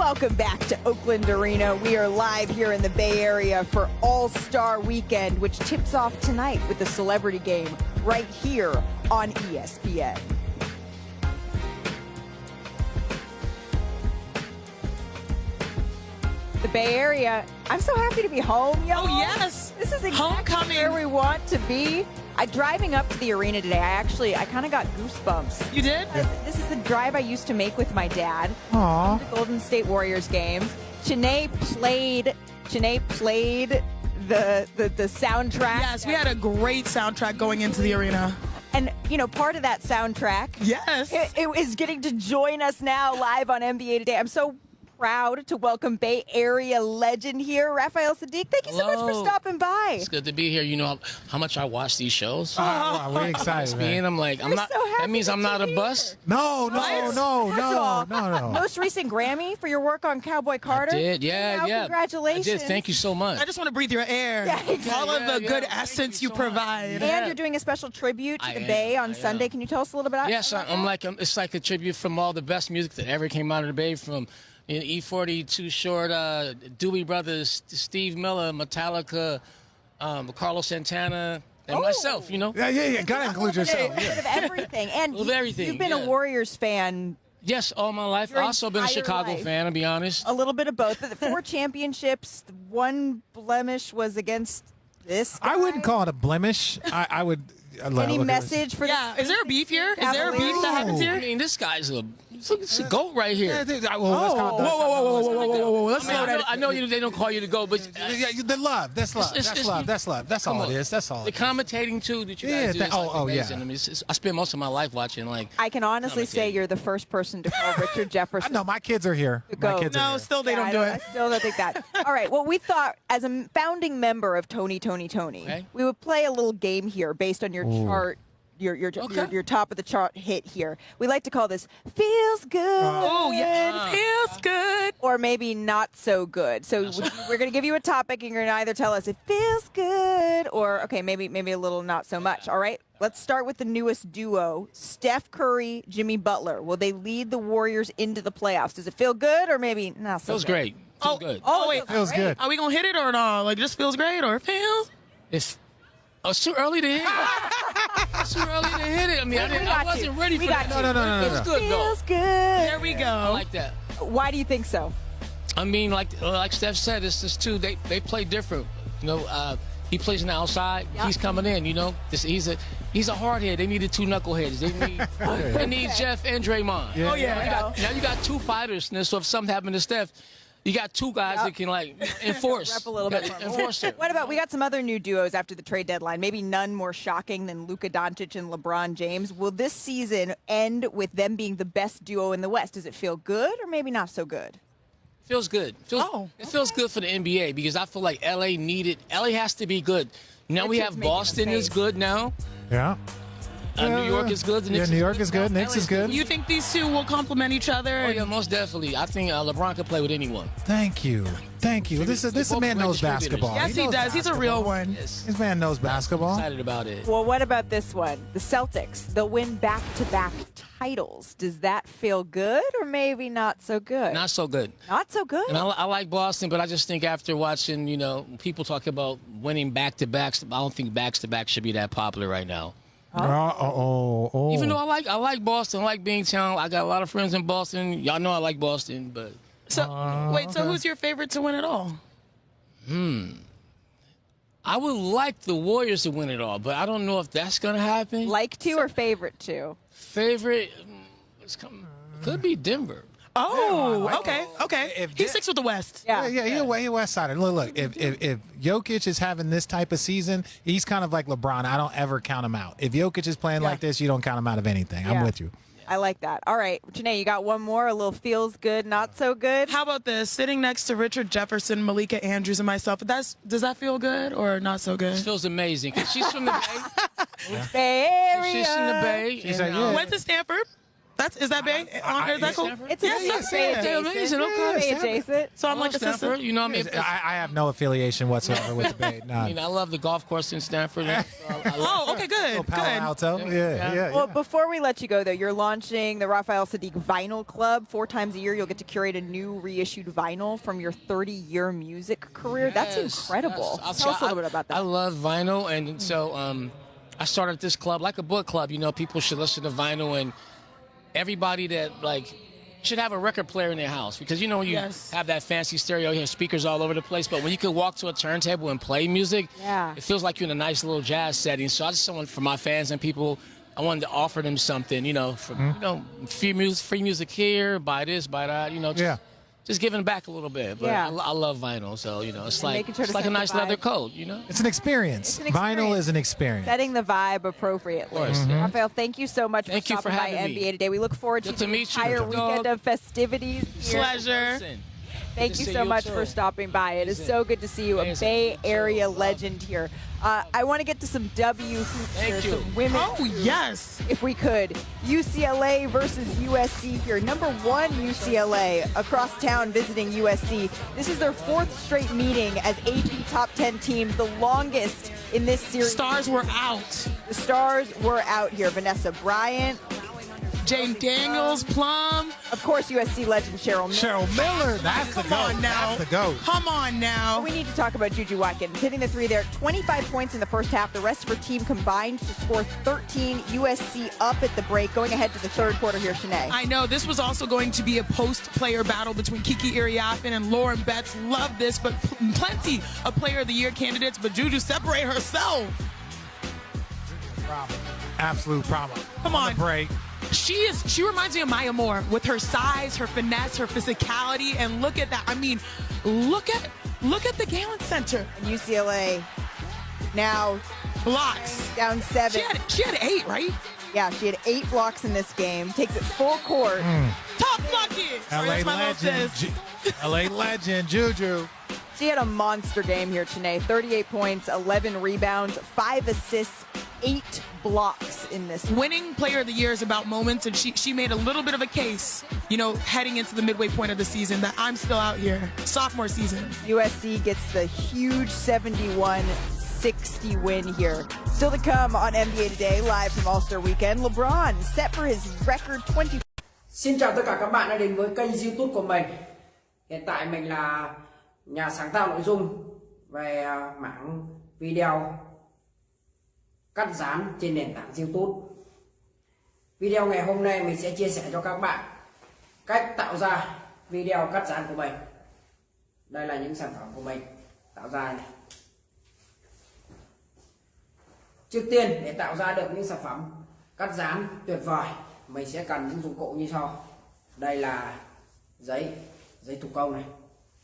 Welcome back to Oakland Arena. We are live here in the Bay Area for All-Star Weekend, which tips off tonight with the celebrity game right here on ESPN. The Bay Area. I'm so happy to be home, y'all. Oh, yes. This is exactly Homecoming. where we want to be. Driving up to the arena today, I kind of got goosebumps. You did? This is the drive I used to make with my dad. Aww. The Golden State Warriors games. Shanae played the soundtrack. Yes, we had a great soundtrack going into the arena. And, you know, part of that soundtrack Yes. it is getting to join us now live on NBA Today. I'm so proud to welcome Bay Area legend here, Raphael Saadiq. Thank you so much for stopping by. It's good to be here. You know how much I watch these shows. Wow, we're excited, man. I'm like, I'm not. so happy That means I'm not a bust. No. First of all, most recent Grammy for your work on Cowboy Carter. I did, yeah. Congratulations. I did. Thank you so much. I just want to breathe your air. Yeah, exactly. All of the good Thank essence you you so much. provide. And you're doing a special tribute to the Bay on Sunday. Can you tell us a little bit about Yes, it's like a tribute from all the best music that ever came out of the Bay, from E40, Too Short, Dewey Brothers, Steve Miller, Metallica, Carlos Santana, and myself, you know. Yeah. Gotta include yourself. A bit of everything. And Of everything, you've been a Warriors fan. Yes, all my life. Your I've also been a entire Chicago life. fan, to be honest. A little bit of both. The 4 championships, one blemish was against this guy. I wouldn't call it a blemish. I would. Any message for Yeah, is there a beef here? Is there a beef that happens I here? mean, this guy's it's a goat right here. Whoa. Let's slow that. I know they don't call you the goat, but The love. That's love. That's love. That's all it is. That's all. the commentating too that you guys do. Yeah, Is like amazing. yeah. I mean, I spend most of my life watching. Like, I can honestly say you're the first person to call Richard Jefferson. No, my kids are here. Go. My kids are No, here. still they don't do I it. still don't think that. All right. Well, we thought as a founding member of Tony, Okay. we would play a little game here based on your chart. Your top of the chart hit here. We like to call this feels good. Oh, yeah. Feels good. Or maybe not so good. So we're going to give you a topic, and you're going to either tell us it feels good or, okay, maybe a little not so much. All right? Let's start with the newest duo, Steph Curry, Jimmy Butler. Will they lead the Warriors into the playoffs? Does it feel good or maybe not so feels good? great. Feels good. Oh, wait. Feels good. Are we going to hit it or not? Like, just feels great or feels? It's too early to hit it. It's too early to hit it. I mean, I wasn't ready for that. No. It's good though. Feels good. There we I go. like that. Why do you think so? I mean, like Steph said, it's just two. They play different. You know, he plays on the outside. Yeah. He's coming in. You know, he's a hard head. They needed 2 knuckleheads. They need Jeff and Draymond. Yeah. Oh, yeah. Now you got 2 fighters. And so if something happened to Steph, you got 2 guys that can like enforce. Rep a little bit. Enforce it. What about, we got some other new duos after the trade deadline, maybe none more shocking than Luka Doncic and LeBron James. Will this season end with them being the best duo in the West? Does it feel good or maybe not so good? Feels good. It feels good for the NBA because I feel like LA has to be good. Now we Richard's have making a Boston is face. good now. Yeah. New York is good. The Knicks New York is good. Knicks is good. You think these two will complement each other? Oh yeah, most definitely. I think LeBron could play with anyone. Thank you. This man knows basketball. Yes, he knows does. He's a real one. Yes. This man knows basketball. Excited about it. Well, what about this one? The Celtics, they'll win back-to-back titles. Does that feel good or maybe not so good? Not so good. Not so good? And I like Boston, but I just think after watching, you know, people talk about winning back-to-backs, I don't think back-to-back should be that popular right now. Oh. Even though I like Boston, I like Bingtown. I got a lot of friends in Boston. Y'all know I like Boston, but So, wait, so who's your favorite to win it all? I would like the Warriors to win it all, but I don't know if that's going to happen. Like to or favorite to? Favorite, could be Denver. Oh, okay. If He sticks with the West. Yeah. Yeah, he's a West Sider. Look. If Jokic is having this type of season, he's kind of like LeBron. I don't ever count him out. If Jokic is playing like this, you don't count him out of anything. I'm Yeah. with you. I like that. All right, Janae, you got one more, a little feels good, not so good? How about this? Sitting next to Richard Jefferson, Malika Andrews, and myself. Does that feel good or not so good? It feels amazing 'cause she's from the Bay. Bay Area. She's from the Bay. She's and, like, yeah. Went to Stanford. Is that Bay? Is that cool? It's Yes, Bay yeah. adjacent. Amazing, okay. Bay adjacent. So I'm like a Stanford, sister. you know what I mean? I have no affiliation whatsoever with the Bay. I None. mean, I love the golf course in Stanford. Oh, okay, good. Palo Good. Alto. Yeah. Well, before we let you go, though, you're launching the Raphael Saadiq Vinyl Club. 4 times a year, you'll get to curate a new reissued vinyl from your 30-year music career. That's incredible. Yes. Tell us a little bit about that. I love vinyl, and so I started this club like a book club. You know, people should listen to vinyl, and everybody that should have a record player in their house, because you know when you have that fancy stereo, you have speakers all over the place, but when you can walk to a turntable and play music, it feels like you're in a nice little jazz setting. So I just want for my fans and people, I wanted to offer them something, you know, free music here, buy this, buy that, you know. Just giving back a little bit, but I love vinyl, so you know it's like a nice leather coat, you know. It's an experience. Vinyl is an experience. Setting the vibe appropriately. Of course. Raphael, thank you so much for stopping by NBA Today. We look forward to the entire weekend of festivities here. Pleasure. Thank you so much for stopping by. It is so good to see you, a Bay Area legend here. I want to get to some W hoops here, some women. Oh, yes. If we could. UCLA versus USC here. Number 1 UCLA across town visiting USC. This is their 4th straight meeting as AP top 10 teams, the longest in this series. Stars were out. The stars were out here. Vanessa Bryant, Jane Daniels, Plum. of course, USC legend Cheryl Miller. Cheryl Miller, that's the Come goat. on now. That's the goat. Come on now. We need to talk about Juju Watkins hitting the 3 there. 25 points in the first half. The rest of her team combined to score 13. USC up at the break, going ahead to the 3rd quarter here, Shanae. I know this was also going to be a post-player battle between Kiki Iriafen and Lauren Betts. Love this, but plenty of Player of the Year candidates. But Juju separate herself. Absolute problem. Come on. The break. She reminds me of Maya Moore with her size, her finesse, her physicality, and look at that. I mean, look at the Galen Center. And UCLA now Blocks. down 7. She had 8, right? Yeah, she had 8 blocks in this game. Takes it full court. Top bucket. LA legend. LA legend, Juju. She had a monster game here today. 38 points, 11 rebounds, 5 assists, 8 blocks in this. Winning Player of the Year is about moments, and she made a little bit of a case, you know, heading into the midway point of the season that I'm still out here. Sophomore season. USC gets the huge 71-60 win here. Still to come on NBA Today, live from All-Star Weekend. LeBron set for his record 20. Xin chào tất cả các bạn đã đến với kênh YouTube của mình. Hiện tại mình là nhà sáng tạo nội dung về mảng video cắt dán trên nền tảng YouTube. Video ngày hôm nay mình sẽ chia sẻ cho các bạn cách tạo ra video cắt dán của mình. Đây là những sản phẩm của mình tạo ra này. Trước tiên để tạo ra được những sản phẩm cắt dán tuyệt vời, mình sẽ cần những dụng cụ như sau. Đây là giấy thủ công này.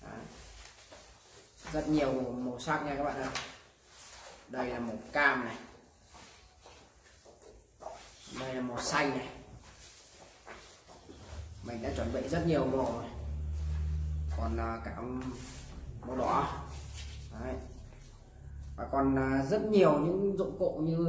Đấy. Rất nhiều màu sắc nha các bạn ạ. Đây là màu cam này. Đây là màu xanh này. Mình đã chuẩn bị rất nhiều màu này. Còn cả màu đỏ. Đấy. Và còn rất nhiều những dụng cụ như